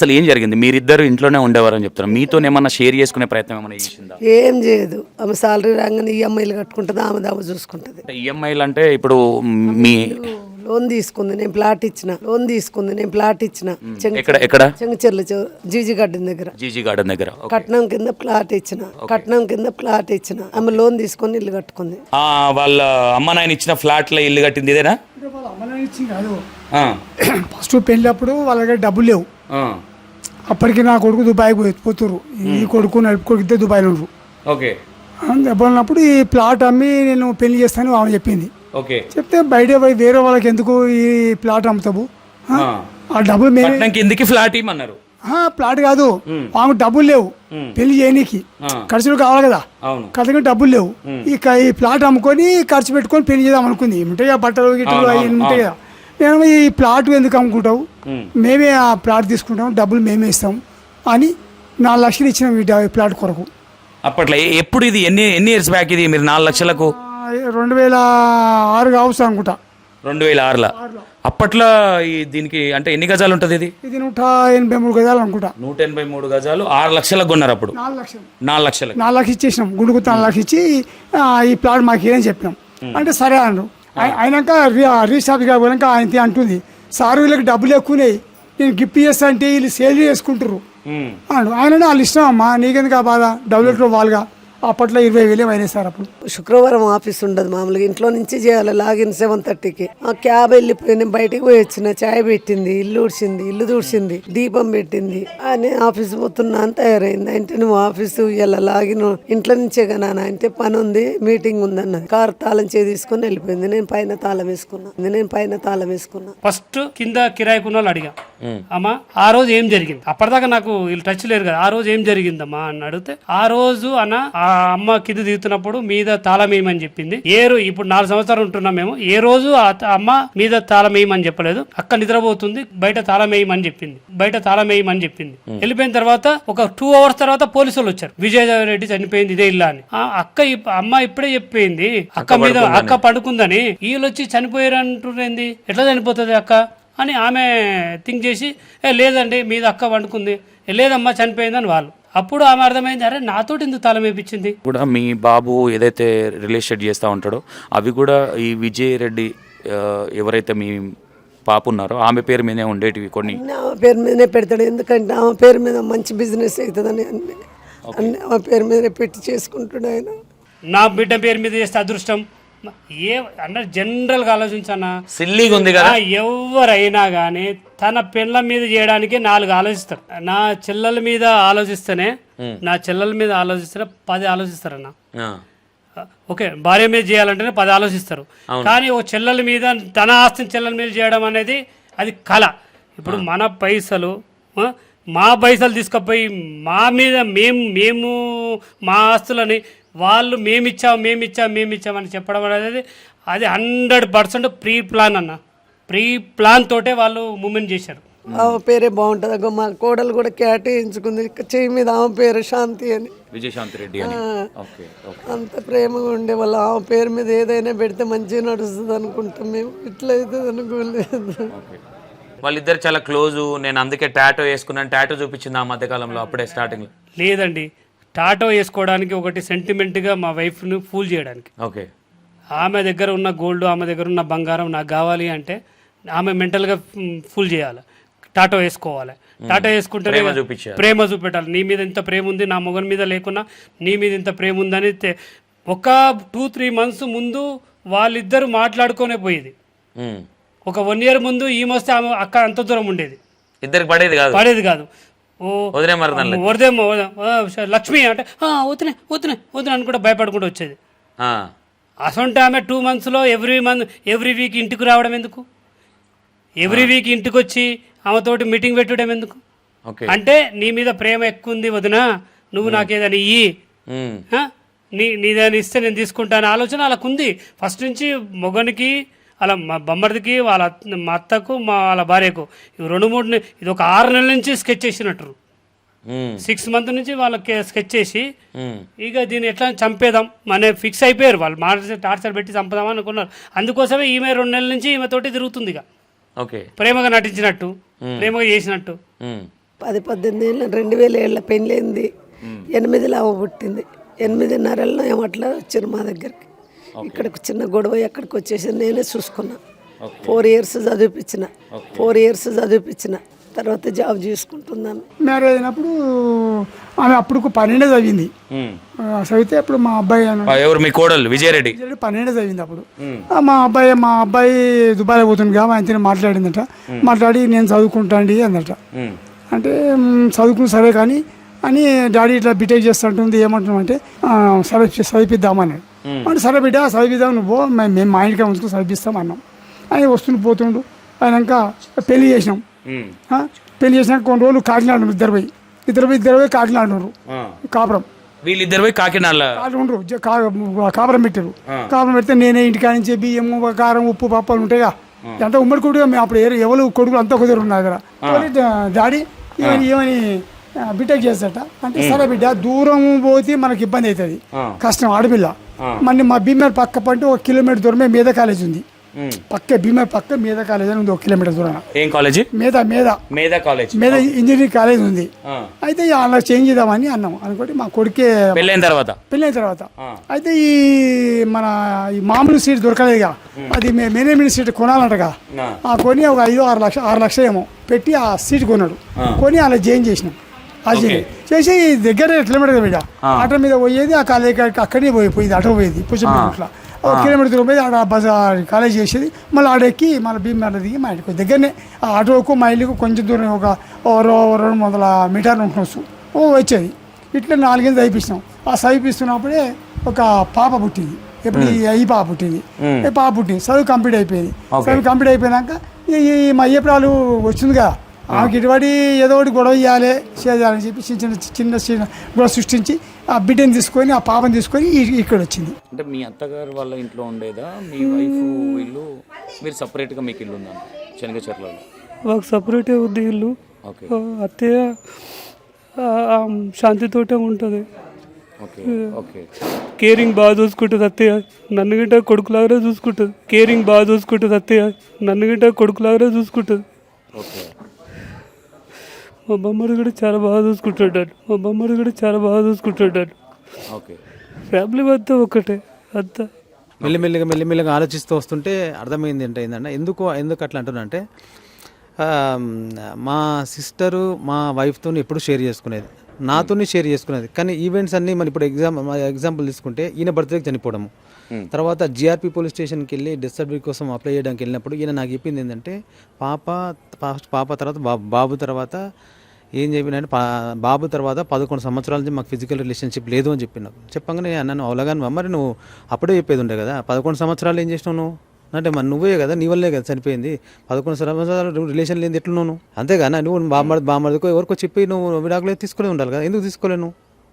అసలు ఏం జరిగింది? మీరిద్దరు ఇంట్లోనే ఉండేవారని చెప్తారు, మీతో ఏమన్నా షేర్ చేసుకునే ప్రయత్నం ఏమైనా చేసిందా? ఏం చేయదు. ఆమె సాలరీ రాగానే ఈఎంఐలు కట్టుకుంటుంది, ఆమె దామ చూసుకుంటుంది. ఈఎంఐలు అంటే ఇప్పుడు మీ లోన్ తీసుకుంది, నేను ప్లాట్ ఇచ్చిన. ఎక్కడ ఎక్కడ? చెంగచెర్ల జీజీ గార్డెన్ దగ్గర కట్నం కింద ప్లాట్ ఇచ్చిన. ఆమె లోన్ తీసుకొని ఇల్లు కట్టుకుంది. వాళ్ళ అమ్మ నాయన ఇచ్చిన ఫ్లాట్ లో ఇల్లు కట్టింది ఇదేనా? ఫస్ట్ పెళ్ళప్పుడు వాళ్ళ దగ్గర డబ్బులు లేవు. అప్పటికి నా కొడుకు దుబాయ్ పోతురు, ఈ కొడుకు నడుపు ఇద్దరు దుబాయ్లో ఉండరు. ఓకే. దెబ్బన్నప్పుడు ఈ ప్లాట్ అమ్మి నేను పెళ్లి చేస్తాను ఆమె చెప్పింది. ఓకే. చెప్తే బయట పోయి వేరే వాళ్ళకి ఎందుకు ఈ ప్లాట్ అమ్ముతావు, ఆ డబ్బులు మేము కిందికి ఫ్లాట్ ఇమ్మన్నారు. ప్లాట్ కాదు, ఆమె డబ్బులు లేవు పెళ్లి చేయనీకి, ఖర్చులు కావాలి కదా, ఖర్చుగా డబ్బులు లేవు. ఈ ప్లాట్ అమ్ముకొని ఖర్చు పెట్టుకొని పెళ్లి చేద్దాం అనుకుంది. ఉంటాయి బట్టలు గిట్టలు అవి ఉంటాయి కదా. మేము ఈ ప్లాట్ ఎందుకు అమ్ముకుంటావు, మేమే ఆ ప్లాట్ తీసుకుంటాం, డబ్బులు మేమే ఇస్తాం అని 4 లక్షలు ఇచ్చినాం ఈ ప్లాట్ కొరకు. అప్పట్లో ఎప్పుడు ఇది ఎన్ని ఇయర్స్ బ్యాక్ ఇది మీరు 4 లక్షలకు? 2006 కావచ్చు అనుకుంటా. 2006లో. అప్పట్లో దీనికి అంటే ఎన్ని గజాలు ఉంటుంది ఇది? ఇది 183 గజాలు అనుకుంటా. 183 గజాలు 6 లక్షలకు కొన్నారు అప్పుడు. 4 లక్షలు ఇచ్చేసినాం. గుండుకు 4 లక్షలు ఇచ్చి ఈ ప్లాట్ మాకు ఏదని చెప్పినాం. అంటే సరే అన్నారు. అయినాక రీషాప్ పోయినాక ఆయన అంటుంది, సార్ వీళ్ళకి డబ్బులు ఎక్కువనాయి, నేను గిఫ్ట్ చేస్తా అంటే వీళ్ళు సేల్ చేసుకుంటారు అన్నాడు. ఆయన వాళ్ళు ఇష్టం అమ్మా, నీకెందుకు ఆ బాధ, డబ్బులు వాళ్ళుగా. అప్పట్లో 20,000 అయినాయి సార్ అప్పుడు. శుక్రవారం ఆఫీస్ ఉండదు మామూలుగా, ఇంట్లో నుంచి చేయాలి. లాగిన్ 7:30కి. ఆ క్యాబ్ వెళ్ళిపోయింది, బయటకు పోయి వచ్చిన. చాయ్ పెట్టింది, ఇల్లు దూడ్చింది, దీపం పెట్టింది అని ఆఫీస్ పోతున్నా అని తయారైంది. అంటే నువ్వు ఆఫీసు ఇలా లాగిన్ ఇంట్లో నుంచే కదా అంటే పని ఉంది, మీటింగ్ ఉంది అన్నది. కారు తాళం తీసుకొని వెళ్ళిపోయింది. నేను పైన తాళం వేసుకున్నా. ఫస్ట్ కింద కిరాయికున్న వాళ్ళు అడిగా, అమ్మా ఆ రోజు ఏం జరిగింది? అప్పటిదాకా నాకు వీళ్ళు టచ్ లేరు కదా. ఆ రోజు ఏం జరిగిందమ్మా అని అడిగితే, ఆ రోజు ఆ అమ్మ కింద దిగుతున్నప్పుడు మీద తాళం వేయమని చెప్పింది. ఇప్పుడు 4 సంవత్సరాలు ఉంటున్నాం మేము, ఏ రోజు అమ్మ మీద తాళం వేయమని చెప్పలేదు. అక్క నిద్రపోతుంది, బయట తాళం వేయమని చెప్పింది. వెళ్ళిపోయిన తర్వాత ఒక 2 hours తర్వాత పోలీసు వాళ్ళు వచ్చారు. విజయరెడ్డి చనిపోయింది ఇదే ఇల్లా అని. అమ్మ ఇప్పుడే చెప్పింది అక్క పడుకుందని. వీళ్ళు వచ్చి చనిపోయారు అంటున్నది, ఎట్లా చనిపోతుంది అక్క అని ఆమె థింక్ చేసి, లేదండి మీద అక్క పండుకుంది, లేదమ్మా చనిపోయిందని వాళ్ళు. అప్పుడు ఆమె అర్థమైంది, అరే నాతోటి ఎందుకు తాళం వేయించింది. కూడా మీ బాబు ఏదైతే రియల్ ఎస్టేట్ చేస్తూ ఉంటాడో అవి కూడా ఈ విజయ్ రెడ్డి ఎవరైతే మీ పాప ఉన్నారో ఆమె పేరు మీదే ఉండేటివి కొన్ని. ఆమె పేరు మీదనే పెడతాడు, ఎందుకంటే ఆమె పేరు మీద మంచి బిజినెస్ అవుతుందని అన్ని ఆమె పేరు మీదనే పెట్టి చేసుకుంటాడు ఆయన. నా బిడ్డ పేరు మీద చేస్తే అదృష్టం అంటే జనరల్గా ఆలోచించన్నా, సిల్లీగా ఉంది కదా. ఎవరైనా కానీ తన పిల్లల మీద చేయడానికి 4 ఆలోచిస్తారు. నా చెల్లెల మీద ఆలోచిస్తేనే 10 ఆలోచిస్తారన్న. ఓకే, భార్య మీద చేయాలంటేనే 10 ఆలోచిస్తారు. కానీ ఓ చెల్లెల మీద, తన ఆస్తిని చెల్లెల మీద చేయడం అనేది అది కళ. ఇప్పుడు మన పైసలు, మా పైసలు తీసుకుపోయి మా మీద మేము మా ఆస్తులని వాళ్ళు మేమిచ్చామని చెప్పడం అనేది అది 100% ప్రీ ప్లాన్ అన్న. ప్రీ ప్లాన్ తోటే వాళ్ళు మూమెంట్ చేశారు. ఆమె పేరే బాగుంటుంది. మా కోడలు కూడా కేటాయించుకుంది చెయ్యి మీద ఆమె పేరు శాంతి అని, విజయశాంతి రెడ్డి అని. అంత ప్రేమగా ఉండే వాళ్ళు. ఆమె పేరు మీద ఏదైనా పెడితే మంచిగా నడుస్తుంది అనుకుంటాం మేము, ఇట్లా అవుతుంది అనుకోలేదు. వాళ్ళిద్దరు చాలా క్లోజు. నేను అందుకే టాటో వేసుకున్నాను. టాటో చూపించింది ఆ మధ్యకాలంలో, అప్పుడే స్టార్టింగ్. లేదండి, టాటో వేసుకోవడానికి ఒకటి సెంటిమెంట్గా మా వైఫ్ను ఫూల్ చేయడానికి. ఓకే. ఆమె దగ్గర ఉన్న గోల్డ్, ఆమె దగ్గర ఉన్న బంగారం నాకు కావాలి అంటే ఆమె మెంటల్గా ఫుల్ చేయాలి, టాటో వేసుకోవాలి. టాటో వేసుకుంటే ప్రేమ చూపెట్టాలి. నీ మీద ఇంత ప్రేమ ఉంది, నా మొగన్ మీద లేకున్నా నీ మీద ఇంత ప్రేమ ఉందని. ఒక 2-3 months ముందు వాళ్ళిద్దరు మాట్లాడుకునే పోయేది. ఒక 1 year ముందు ఈమె వస్తే ఆమె అక్క అంత దూరం ఉండేది, ఇద్దరికి పడేది కాదు. లక్ష్మి అంటే వదిన అని కూడా భయపడుకుంటూ వచ్చేది. అసంటే ఆమె 2 monthsలో ఎవ్రీ వీక్ ఇంటికి రావడం ఎందుకు, ఎవ్రీ వీక్ ఇంటికి వచ్చి ఆమెతోటి మీటింగ్ పెట్టడం ఎందుకు? అంటే నీ మీద ప్రేమ ఎక్కువ ఉంది వదిన, నువ్వు నాకేదని ఇయ్యి, నీదాన్ని ఇస్తే నేను తీసుకుంటాను ఆలోచన వాళ్ళకు ఉంది ఫస్ట్ నుంచి. మొగనికి అలా మా బొమ్మడికి, మా అత్తకు, వాళ్ళ భార్యకు 2-3 ఇది ఒక 6 నెలల నుంచి స్కెచ్ చేసినట్టు. 6 months నుంచి వాళ్ళకి స్కెచ్ చేసి ఇక దీన్ని ఎట్లా చంపేదాం అనే ఫిక్స్ అయిపోయారు వాళ్ళు. టార్చర్ పెట్టి చంపదామని అనుకున్నారు. అందుకోసమే ఈమె 2 నెలల నుంచి ఈమెతోటి తిరుగుతుంది. ఇక ప్రేమగా నటించినట్టు, ప్రేమగా చేసినట్టు. 18 ఏళ్ళ 2000 పెళ్ళైంది. 8 ఆమె పుట్టింది. 8.5 ఏమట్లా వచ్చారు మా దగ్గరికి. ఇక్కడికి చిన్న గొడవ ఎక్కడికి వచ్చేసి నేనే చూసుకున్నా. 4 ఇయర్స్ చదివిపించిన. 4 ఇయర్స్ చదివిపించిన తర్వాత జాబ్ చేసుకుంటుందామె. మ్యారేజ్ అయినప్పుడు ఆమె అప్పుడు 12 చదివింది. చదివితే అప్పుడు మా అబ్బాయి ఎవరు మీ కోడలు విజయరెడ్డి 12 చదివింది అప్పుడు. మా అబ్బాయి దుబాయ్ పోతుంది కాబట్టి ఆయనతో మాట్లాడిందట. మాట్లాడి నేను చదువుకుంటాండి అందట. అంటే చదువుకుని సరే కానీ అని డాడీ ఇట్లా బీటెక్ చేస్తుంటుంది ఏమంటున్నామంటే సరే చదివిద్దామన్నాడు. అంటే సరే బిడ్డ చదివిద్దాం నువ్వు మేము మా ఇంటికి ఉంచుకుని చదివిస్తాం అన్నాం. ఆయన వస్తుండు పోతుండు. అయినాక పెళ్లి చేసినాం. పెళ్లి చేసినాక కొన్ని రోజులు కాకినాడ ఇద్దరు పోయి కాకినాడ ఉన్నారు. కాపురం వీళ్ళిద్దరు పోయి కాకినాడ ఉండరు. కాపురం పెట్టారు. కాపురం పెడితే నేనే ఇంటికాడ నుంచి బియ్యము కారం ఉప్పు పప్పాలు ఉంటాయిగా. అంతా ఉమ్మడి కొడుకు మేము అప్పుడు ఎవరు కొడుకులు అంతా కుదిరు ఉన్నారు దగ్గర. డాడీ ఏమని బీటెక్ చేస్తాట అంటే సరే బిడ్డ దూరం పోతే మనకి ఇబ్బంది అవుతుంది, కష్టం ఆడపిల్ల. మళ్ళీ మా భీమేర్ పక్క పంటే 1 కిలోమీటర్ దూరమే మీద కాలేజ్ ఉంది. పక్క భీమేర్ పక్క మీద కాలేజ్ అని ఉంది 1 కిలోమీటర్ దూరం. ఏం కాలేజీ? మీద కాలేజ్, మీద ఇంజనీరింగ్ కాలేజ్ ఉంది. అయితే అలా చేంజ్ చేద్దామని అన్నాం. అనుకోండి మా కొడుకే పెళ్ళైన తర్వాత అయితే ఈ మన ఈ మామూలు సీట్ దొరకలేదుగా, అది మేనేజ్మెంట్ సీట్ కొనాలంటగా. కొని ఒక 5-6 లక్షలు ఏమో పెట్టి ఆ సీట్ కొన్నాడు. కొని అలా జాయిన్ చేసినాం. అది చేసి దగ్గర కిలోమీటర్ బిడ్డ ఆటో మీద పోయేది. ఆ కాలేజ్ అక్కడే పోయేది ఆటో పోయేది పుచ్చపట్ల 1 కిలోమీటర్ దూరం పోయి ఆడ బజార్ కాలేజ్ చేసేది. మళ్ళీ ఆడెక్కి మళ్ళీ భీమేర దిగి మా ఇంటికి దగ్గరనే. ఆ ఆటోకు మా ఇల్లుకు కొంచెం దూరం ఒక 200 మీటర్లు ఉండొచ్చు వచ్చేది. ఇట్లా 4 ఏళ్ళు చదివిస్తున్నాం. ఆ చదివిస్తున్నప్పుడే ఒక పాప పుట్టింది. ఎప్పుడు ఈ పాప పుట్టింది. చదువు కంప్లీట్ అయిపోయింది. చదువు కంప్లీట్ అయిపోయినాక ఈ మా అయ్యప్రాలు వచ్చిందిగా, ఆమెకి ఇటువంటి ఏదో ఒకటి గొడవ చేయాలని చెప్పి చిన్న గొడవ సృష్టించి ఆ బిడ్డని తీసుకొని ఆ పాపని తీసుకొని ఇక్కడ వచ్చింది. అంటే మీ అత్తగారు వాళ్ళ ఇంట్లో ఉండేదా మీ వైఫ్ ఇల్లు? మీరు సపరేట్గా మీకు ఇల్లు ఉందా శనగచెర్లలో? మాకు సపరేటే ఉంది ఇల్లు. అత్తయ్య శాంతితోటే ఉంటుంది. కేరింగ్ బాగా చూసుకుంటుంది అత్తయ్య. నన్ను గిట్ట కొడుకులాగానే చూసుకుంటుంది. కేరింగ్ బాగా చూసుకుంటుంది అత్తయ్య. నన్ను గిట్ట కొడుకులాగానే చూసుకుంటుంది. మా బొమ్మడు కూడా చాలా బాగా చూసుకుంటాడు. ఫ్యామిలీ మొత్తం ఒకటే అంతా. మెల్లిమెల్లిగా ఆలోచిస్తూ వస్తుంటే అర్థమైంది ఏంటంటే ఎందుకు అట్లా అంటున్నా అంటే మా సిస్టరు మా వైఫ్తో ఎప్పుడు షేర్ చేసుకునేది, నాతోనే షేర్ చేసుకునేది. కానీ ఈవెంట్స్ అన్నీ మనం ఇప్పుడు ఎగ్జాంపుల్ తీసుకుంటే ఈయన బర్త్డేకి చనిపోవడము, తర్వాత జిఆర్పి పోలీస్ స్టేషన్కి వెళ్ళి డెత్ సర్టిఫికేట్ కోసం అప్లై చేయడానికి వెళ్ళినప్పుడు ఈయన నాకు చెప్పింది ఏంటంటే పాప తర్వాత బాబు తర్వాత ఏం చెప్పినంటే బాబు తర్వాత 11 సంవత్సరాల నుంచి మాకు ఫిజికల్ రిలేషన్షిప్ లేదు అని చెప్పిన. చెప్పగానే అన్నాను అవలగాను మరి నువ్వు అప్పుడే చెప్పేది ఉండే కదా, 11 సంవత్సరాలు ఏం చేసినావు నువ్వు అంటే మరి నువ్వే కదా, నీ వల్లే కదా చనిపోయింది. 11 సంవత్సరాలు రిలేషన్ లేని ఎట్లున్నావు నువ్వు? అంతేగా నువ్వు బామ్మడికో ఎవరికో చెప్పి నువ్వు విడాకులు తీసుకునే ఉండాలి కదా, ఎందుకు తీసుకోలేను?